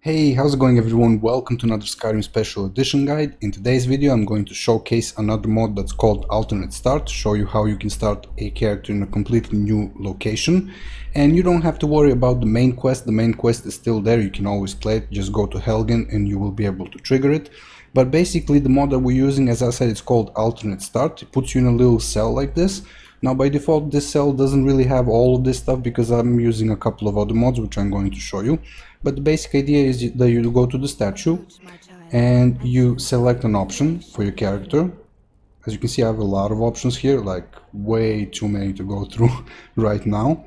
Hey, how's it going everyone? Welcome to another Skyrim Special Edition guide. In today's video I'm going to showcase another mod that's called Alternate Start, show you how you can start a character in a completely new location. And you don't have to worry about the main quest is still there, you can always play it, just go to Helgen and you will be able to trigger it. But basically the mod that we're using, as I said, it's called Alternate Start. It puts you in a little cell like this. Now by default this cell doesn't really have all of this stuff because I'm using a couple of other mods which I'm going to show you. But the basic idea is that you go to the statue and you select an option for your character. As you can see, I have a lot of options here, like way too many to go through right now.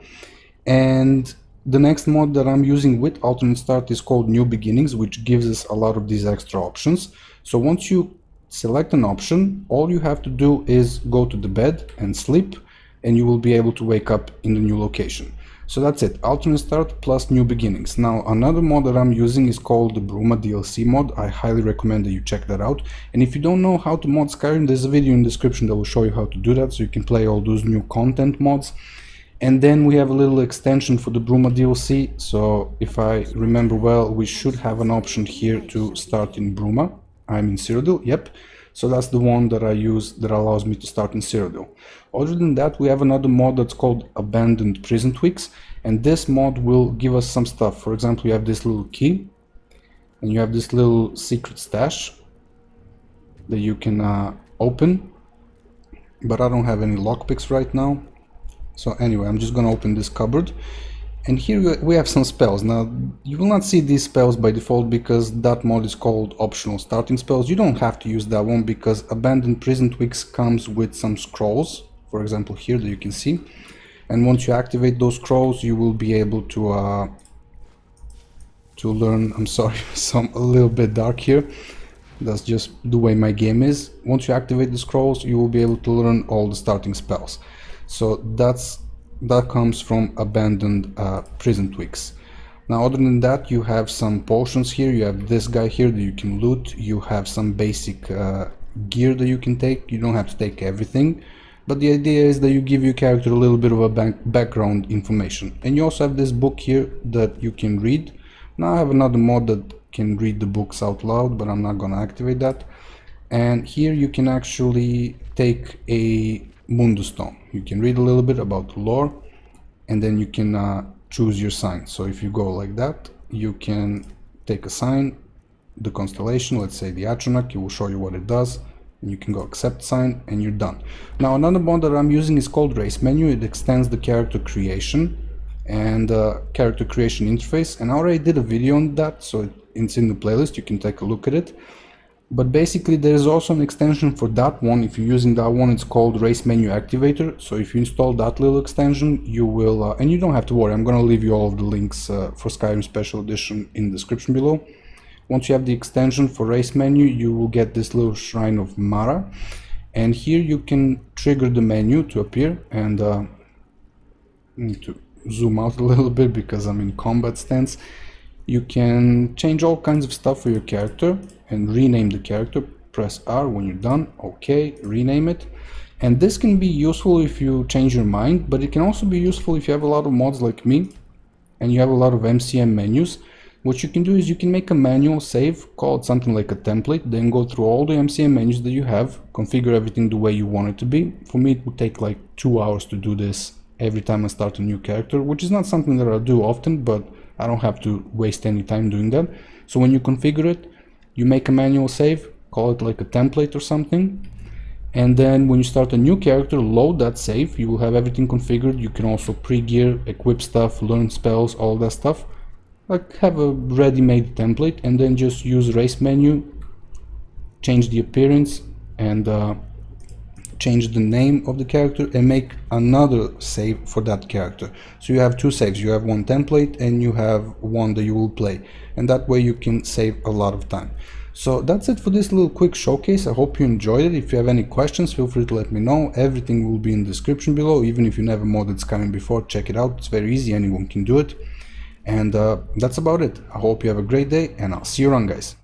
And the next mod that I'm using with Alternate Start is called New Beginnings, which gives us a lot of these extra options. So once you select an option, all you have to do is go to the bed and sleep, and you will be able to wake up in the new location. So that's it, Alternate Start plus New Beginnings. Now another mod that I'm using is called the Bruma DLC mod. I highly recommend that you check that out. And if you don't know how to mod Skyrim, there's a video in the description that will show you how to do that, so you can play all those new content mods. And then we have a little extension for the Bruma DLC. So if I remember well, we should have an option here to start in Bruma. I'm in Cyrodiil, yep. So that's the one that I use that allows me to start in Cyrodiil. Other than that, we have another mod that's called Abandoned Prison Tweaks, and this mod will give us some stuff. For example, you have this little key, and you have this little secret stash that you can open, but I don't have any lockpicks right now. So anyway, I'm just gonna open this cupboard. And here we have some spells. Now, you will not see these spells by default because that mod is called optional starting spells. You don't have to use that one because Abandoned Prison Tweaks comes with some scrolls, for example here that you can see. And once you activate those scrolls, you will be able to learn, I'm sorry, a little bit dark here. That's just the way my game is. Once you activate the scrolls, you will be able to learn all the starting spells. So that comes from Abandoned Prison Tweaks. Now other than that, you have some potions here. You have this guy here that you can loot. You have some basic gear that you can take. You don't have to take everything, but the idea is that you give your character a little bit of a background information. And you also have this book here that you can read. Now I have another mod that can read the books out loud, but I'm not gonna activate that. And here you can actually take a Mundus Stone. You can read a little bit about the lore, and then you can choose your sign. So if you go like that, you can take a sign, the constellation, let's say the Atronach, it will show you what it does, and you can go accept sign, and you're done. Now another mod that I'm using is called RaceMenu. It extends the character creation and character creation interface, and I already did a video on that, so it's in the playlist, you can take a look at it. But basically there is also an extension for that one. If you're using that one, it's called RaceMenu Activator. So if you install that little extension, you will and you don't have to worry, I'm gonna leave you all of the links for Skyrim Special Edition in the description below. Once you have the extension for RaceMenu, you will get this little shrine of Mara, and here you can trigger the menu to appear. And I need to zoom out a little bit because I'm in combat stance. You can change all kinds of stuff for your character and rename the character. Press R when you're done, okay, rename it. And this can be useful if you change your mind, but it can also be useful if you have a lot of mods like me and you have a lot of MCM menus. What you can do is you can make a manual save, call it something like a template, then go through all the MCM menus that you have, configure everything the way you want it to be. For me it would take like 2 hours to do this every time I start a new character, which is not something that I do often, but I don't have to waste any time doing that. So when you configure it, you make a manual save, call it like a template or something, and then when you start a new character, load that save. You will have everything configured. You can also pre-gear, equip stuff, learn spells, all that stuff, like have a ready-made template, and then just use RaceMenu, change the appearance and change the name of the character and make another save for that character. So you have two saves, you have one template and you have one that you will play, and that way you can save a lot of time. So that's it for this little quick showcase. I hope you enjoyed it. If you have any questions, feel free to let me know. Everything will be in the description below. Even if you never modded Skyrim before, check it out, it's very easy, anyone can do it. And that's about it. I hope you have a great day, and I'll see you around, guys.